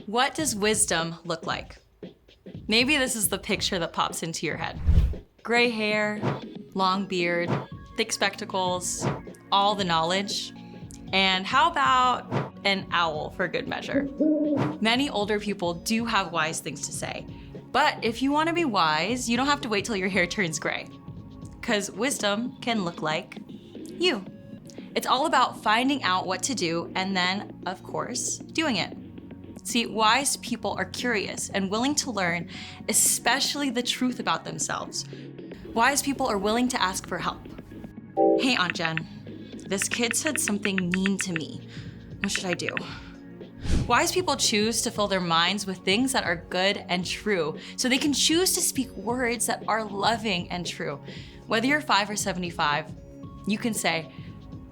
What does wisdom look like? Maybe this is the picture that pops into your head. Gray hair, long beard, thick spectacles, all the knowledge. And how about an owl for good measure? Many older people do have wise things to say. But if you want to be wise, you don't have to wait till your hair turns gray. Because wisdom can look like you. It's all about finding out what to do and then, of course, doing it. See, wise people are curious and willing to learn, especially the truth about themselves. Wise people are willing to ask for help. Hey, Aunt Jen, this kid said something mean to me. What should I do? Wise people choose to fill their minds with things that are good and true, so they can choose to speak words that are loving and true. Whether you're 5 or 75, you can say,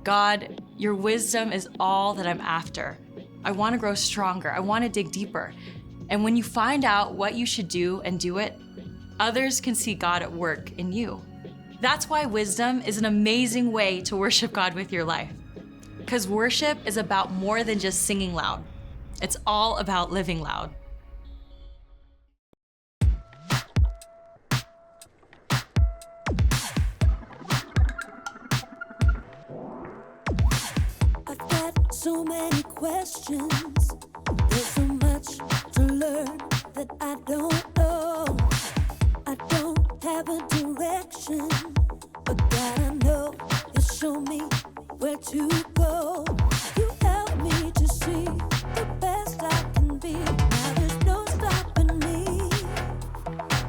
God, your wisdom is all that I'm after. I want to grow stronger. I want to dig deeper. And when you find out what you should do and do it, others can see God at work in you. That's why wisdom is an amazing way to worship God with your life. Because worship is about more than just singing loud. It's all about living loud. I've got so many questions. There's so much to learn that I don't know. I don't have a direction, but God, I know you'll show me where to go. You help me to see the best I can be. Now there's no stopping me.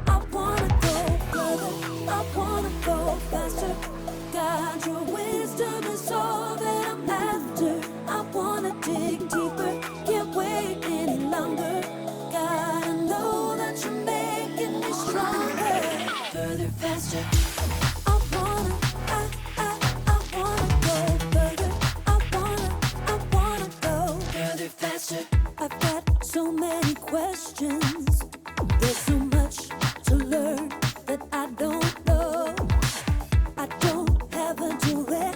I wanna go further, I wanna go faster. God, your wisdom is all that I'm after. I wanna dig deeper, can't wait any longer. God, I know that you're making me stronger. Further, faster. I wanna go further. I wanna go further, faster. I've got so many questions. There's so much to learn that I don't know. I don't have a direction.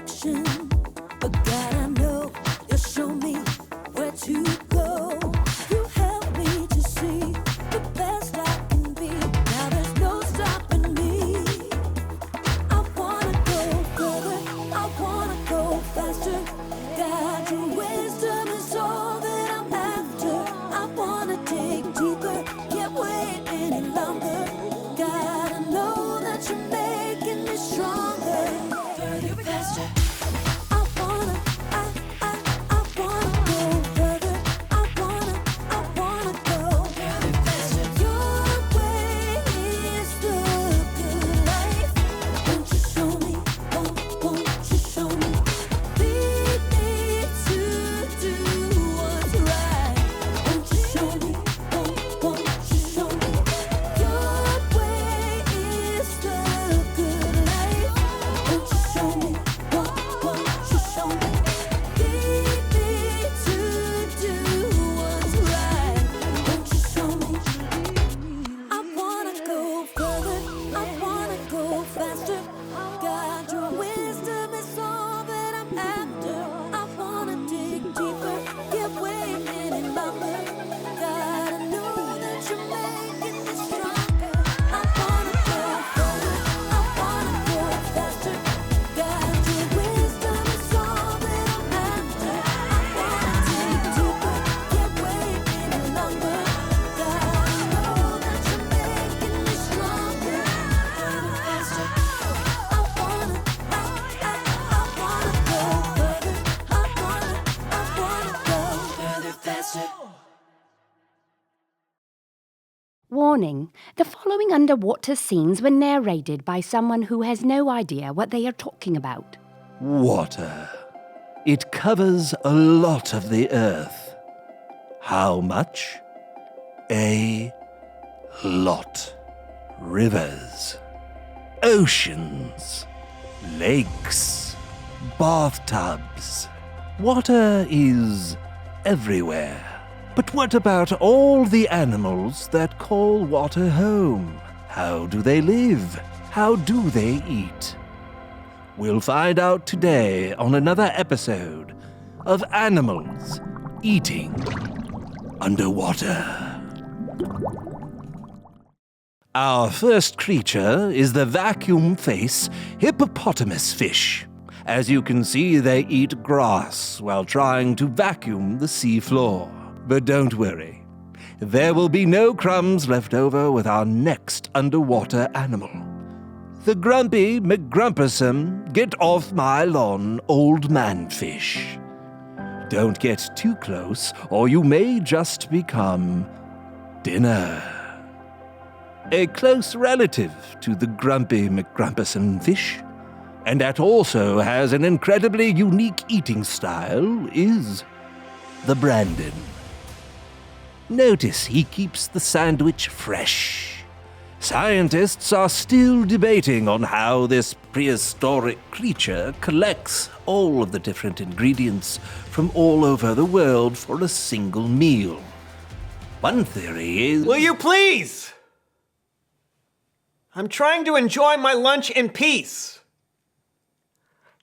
Warning, the following underwater scenes were narrated by someone who has no idea what they are talking about. Water. It covers a lot of the earth. How much? A lot. Rivers, oceans, lakes, bathtubs. Water is everywhere. But what about all the animals that call water home? How do they live? How do they eat? We'll find out today on another episode of Animals Eating Underwater. Our first creature is the vacuum face hippopotamus fish. As you can see, they eat grass while trying to vacuum the sea floor. But don't worry, there will be no crumbs left over with our next underwater animal. The grumpy McGrumpersome get off my lawn old man fish. Don't get too close or you may just become dinner. A close relative to the grumpy McGrumpersome fish, and that also has an incredibly unique eating style, is the Brandon. Notice he keeps the sandwich fresh. Scientists are still debating on how this prehistoric creature collects all of the different ingredients from all over the world for a single meal. One theory is... Will you please? I'm trying to enjoy my lunch in peace.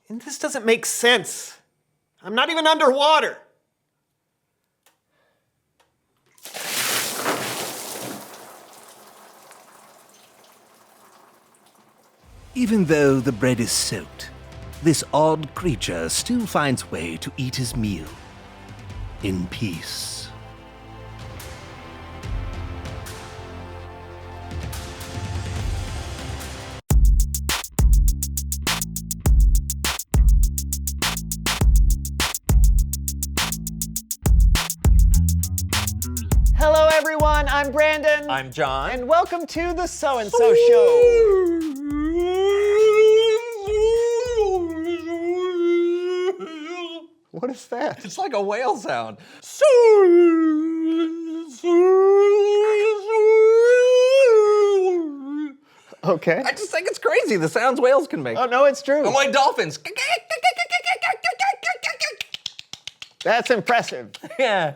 And this doesn't make sense. I'm not even underwater. Even though the bread is soaked, this odd creature still finds way to eat his meal in peace. Hello, everyone. I'm Brandon. I'm John. And welcome to the So-and-So Show. What is that? It's like a whale sound. Okay. I just think it's crazy, the sounds whales can make. Oh, no, it's true. I'm like dolphins. That's impressive. Yeah.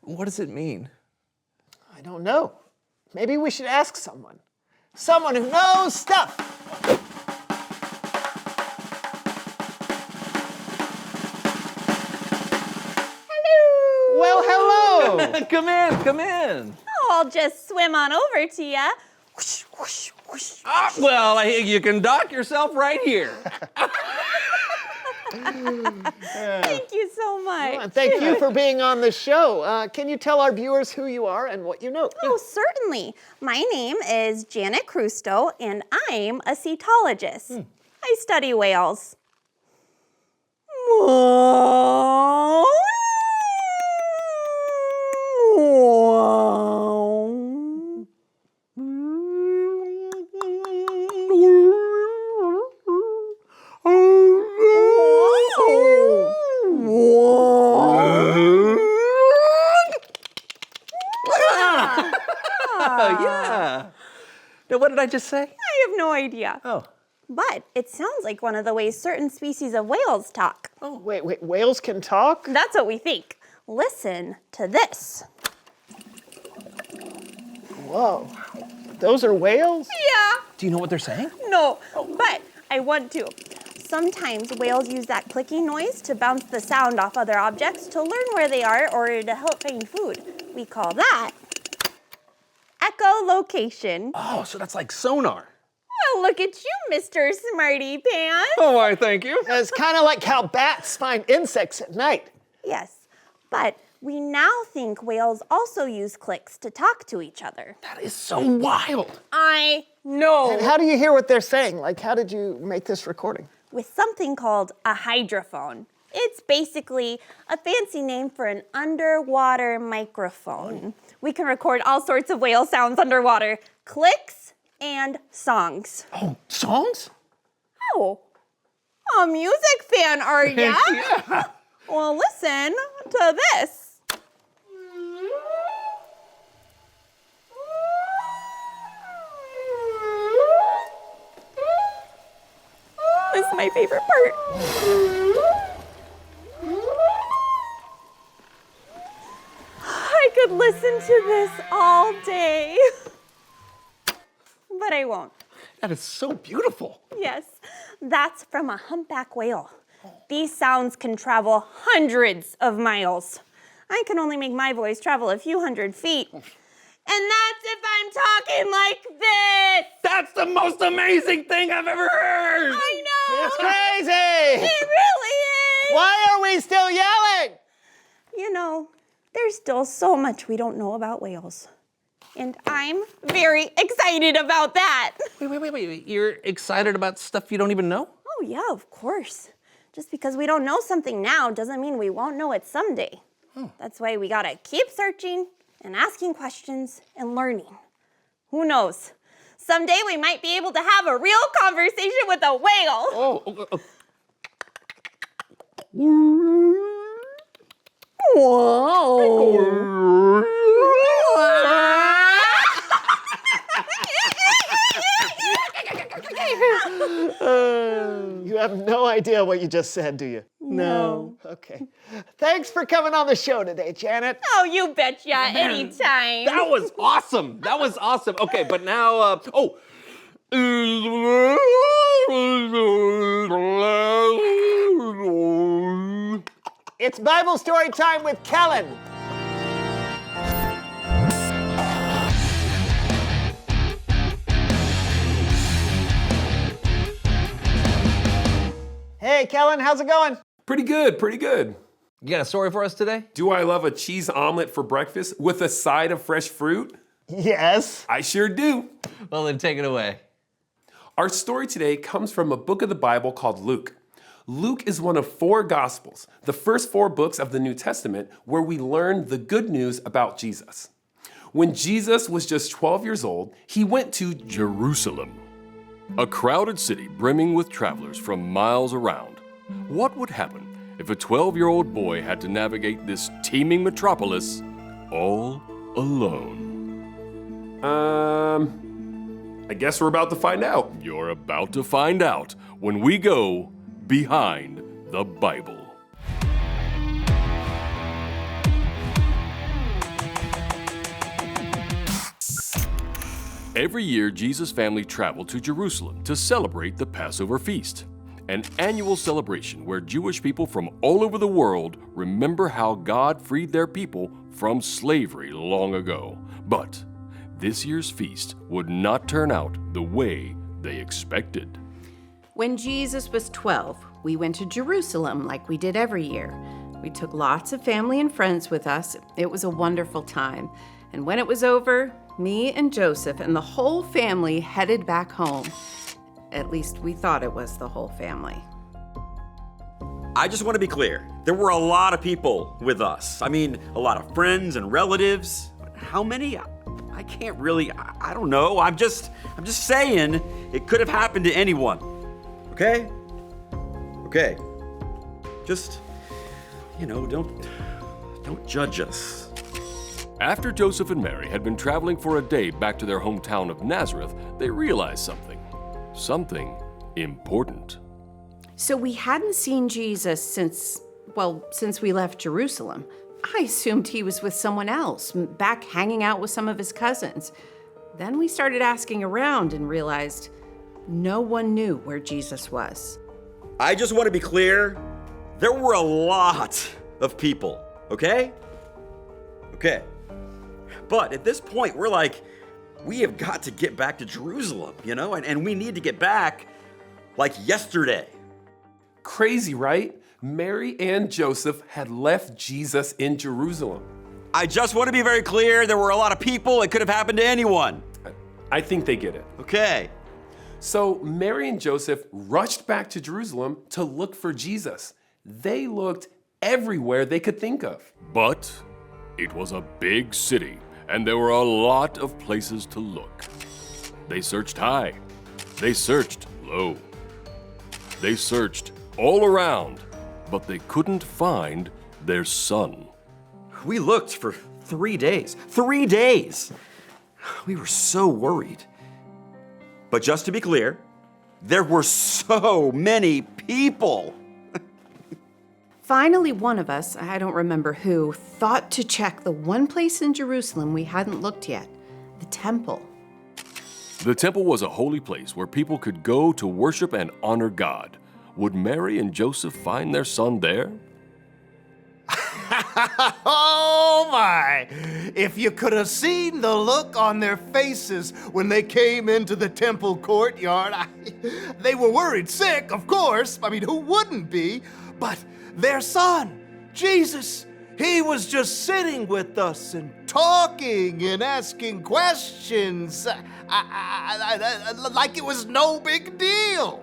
What does it mean? I don't know. Maybe we should ask someone. Someone who knows stuff. Well, hello. Come in. I'll just swim on over to ya. Whoosh, whoosh, whoosh. Well, you can dock yourself right here. Thank you so much. And thank you for being on the show. Can you tell our viewers who you are and what you know? Oh, certainly. My name is Janet Crusto, and I'm a cetologist. I study whales. Yeah. Now, what did I just say? I have no idea. Oh. But it sounds like one of the ways certain species of whales talk. Oh, wait, whales can talk? That's what we think. Listen to this. Whoa, those are whales? Yeah. Do you know what they're saying? No, but I want to. Sometimes whales use that clicking noise to bounce the sound off other objects to learn where they are or to help find food. We call that echolocation. Oh, so that's like sonar. Well, look at you, Mr. Smarty Pants. Oh, why, thank you. It's kind of like how bats find insects at night. Yes, but we now think whales also use clicks to talk to each other. That is so wild. I know. And how do you hear what they're saying? Like, how did you make this recording? With something called a hydrophone. It's basically a fancy name for an underwater microphone. We can record all sorts of whale sounds underwater, clicks and songs. Oh, songs? Oh, a music fan, are ya? Yeah. Well, listen to this. This is my favorite part. I could listen to this all day, but I won't. That is so beautiful. Yes, that's from a humpback whale. These sounds can travel hundreds of miles. I can only make my voice travel a few hundred feet. And that's if I'm talking like this. That's the most amazing thing I've ever heard. I know. It's crazy! It really is. Why are we still yelling? You know, there's still so much we don't know about whales. And I'm very excited about that. Wait. You're excited about stuff you don't even know? Oh yeah, of course. Just because we don't know something now doesn't mean we won't know it someday. That's why we gotta keep searching and asking questions and learning. Who knows? Someday we might be able to have a real conversation with a whale. Whoa. You have no idea what you just said, do you? No. Okay. Thanks for coming on the show today, Janet. Oh, you betcha, anytime. That was awesome. That was awesome. Okay, but now, It's Bible story time with Kellen. Hey, Kellen, how's it going? Pretty good, pretty good. You got a story for us today? Do I love a cheese omelet for breakfast with a side of fresh fruit? Yes. I sure do. Well, then take it away. Our story today comes from a book of the Bible called Luke. Luke is one of 4 Gospels, the first 4 books of the New Testament, where we learn the good news about Jesus. When Jesus was just 12 years old, he went to Jerusalem, a crowded city brimming with travelers from miles around. What would happen if a 12-year-old boy had to navigate this teeming metropolis all alone? I guess we're about to find out. You're about to find out when we go behind the Bible. Every year, Jesus' family traveled to Jerusalem to celebrate the Passover feast, an annual celebration where Jewish people from all over the world remember how God freed their people from slavery long ago. But this year's feast would not turn out the way they expected. When Jesus was 12, we went to Jerusalem like we did every year. We took lots of family and friends with us. It was a wonderful time. And when it was over, me and Joseph and the whole family headed back home. At least we thought it was the whole family. I just want to be clear. There were a lot of people with us. I mean, a lot of friends and relatives. How many? I can't really, I don't know. I'm just saying it could have happened to anyone. Okay? Okay. Just, don't judge us. After Joseph and Mary had been traveling for a day back to their hometown of Nazareth, they realized something important. So we hadn't seen Jesus since we left Jerusalem. I assumed he was with someone else, back hanging out with some of his cousins. Then we started asking around and realized no one knew where Jesus was. I just want to be clear. There were a lot of people, okay? Okay. But at this point, we're like, we have got to get back to Jerusalem, and we need to get back like yesterday. Crazy, right? Mary and Joseph had left Jesus in Jerusalem. I just want to be very clear. There were a lot of people. It could have happened to anyone. I think they get it. Okay. So Mary and Joseph rushed back to Jerusalem to look for Jesus. They looked everywhere they could think of. But it was a big city, and there were a lot of places to look. They searched high. They searched low. They searched all around, but they couldn't find their son. We looked for 3 days. 3 days! We were so worried. But just to be clear, there were so many people. Finally, one of us, I don't remember who, thought to check the one place in Jerusalem we hadn't looked yet, the temple. The temple was a holy place where people could go to worship and honor God. Would Mary and Joseph find their son there? Oh my! If you could have seen the look on their faces when they came into the temple courtyard. They were worried sick, of course. I mean, who wouldn't be? But their son, Jesus, he was just sitting with us and talking and asking questions like it was no big deal.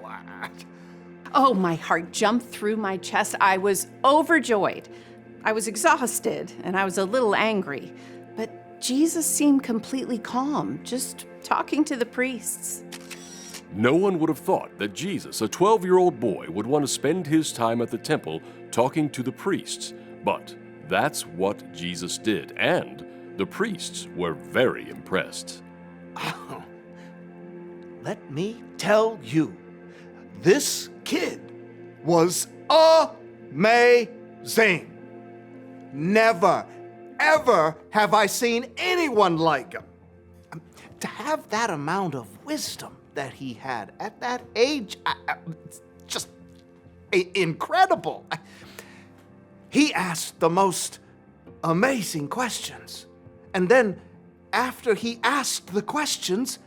Oh, my heart jumped through my chest. I was overjoyed. I was exhausted and I was a little angry, but Jesus seemed completely calm, just talking to the priests. No one would have thought that Jesus, a 12-year-old boy, would want to spend his time at the temple talking to the priests. But that's what Jesus did, and the priests were very impressed. Oh, let me tell you, this kid was amazing. Never, ever have I seen anyone like him. To have that amount of wisdom that he had at that age, just incredible. He asked the most amazing questions. And then after he asked the questions,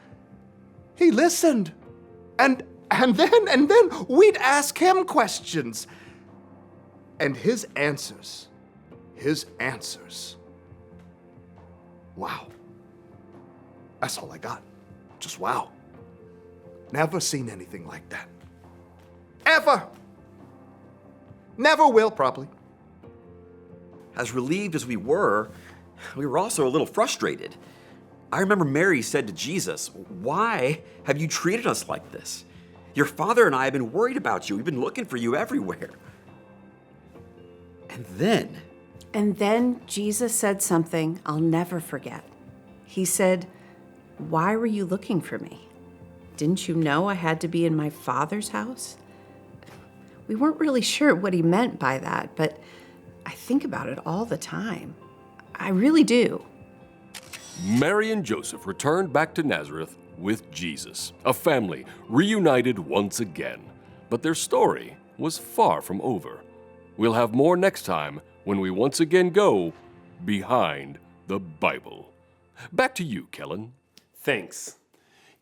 he listened. And then we'd ask him questions. And his answers. Wow. That's all I got. Just wow. Never seen anything like that. Ever. Never will, probably. As relieved as we were also a little frustrated. I remember Mary said to Jesus, "Why have you treated us like this? Your father and I have been worried about you. We've been looking for you everywhere." And then Jesus said something I'll never forget. He said, "Why were you looking for me? Didn't you know I had to be in my Father's house?" We weren't really sure what he meant by that, but I think about it all the time. I really do. Mary and Joseph returned back to Nazareth with Jesus, a family reunited once again. But their story was far from over. We'll have more next time when we once again go behind the Bible. Back to you, Kellen. Thanks.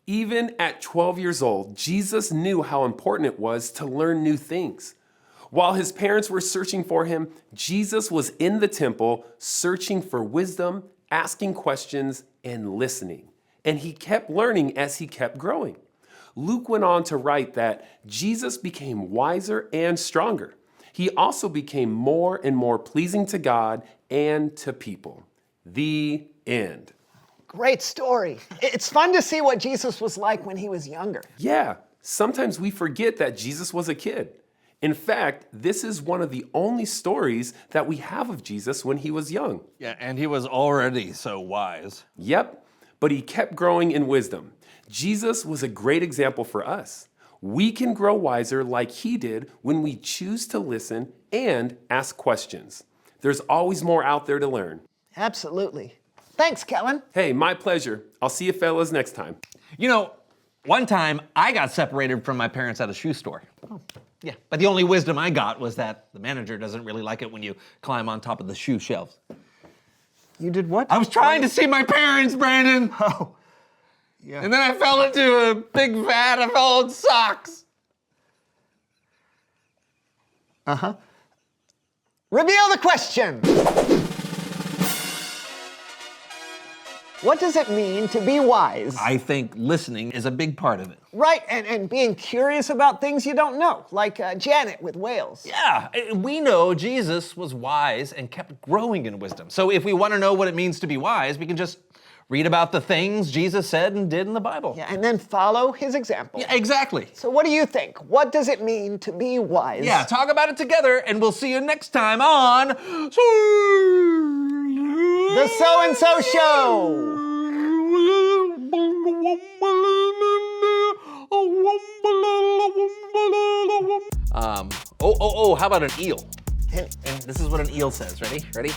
Even at 12 years old, Jesus knew how important it was to learn new things. While his parents were searching for him, Jesus was in the temple searching for wisdom, asking questions, and listening. And he kept learning as he kept growing. Luke went on to write that Jesus became wiser and stronger. He also became more and more pleasing to God and to people. The end. Great story. It's fun to see what Jesus was like when he was younger. Yeah, sometimes we forget that Jesus was a kid. In fact, this is one of the only stories that we have of Jesus when he was young. Yeah, and he was already so wise. Yep, but he kept growing in wisdom. Jesus was a great example for us. We can grow wiser like he did when we choose to listen and ask questions. There's always more out there to learn. Absolutely. Thanks, Kellen. Hey, my pleasure. I'll see you fellas next time. You know, one time I got separated from my parents at a shoe store. Oh. Yeah, but the only wisdom I got was that the manager doesn't really like it when you climb on top of the shoe shelves. You did what? I was trying to see my parents, Brandon. Oh, yeah. And then I fell into a big vat of old socks. Uh-huh. Reveal the question. What does it mean to be wise? I think listening is a big part of it. Right, and being curious about things you don't know, like Janet with whales. Yeah, we know Jesus was wise and kept growing in wisdom. So if we want to know what it means to be wise, we can just read about the things Jesus said and did in the Bible. Yeah, and then follow his example. Yeah, exactly. So what do you think? What does it mean to be wise? Yeah, talk about it together, and we'll see you next time on The So-and-So Show! How about an eel? And this is what an eel says. Ready? Ready?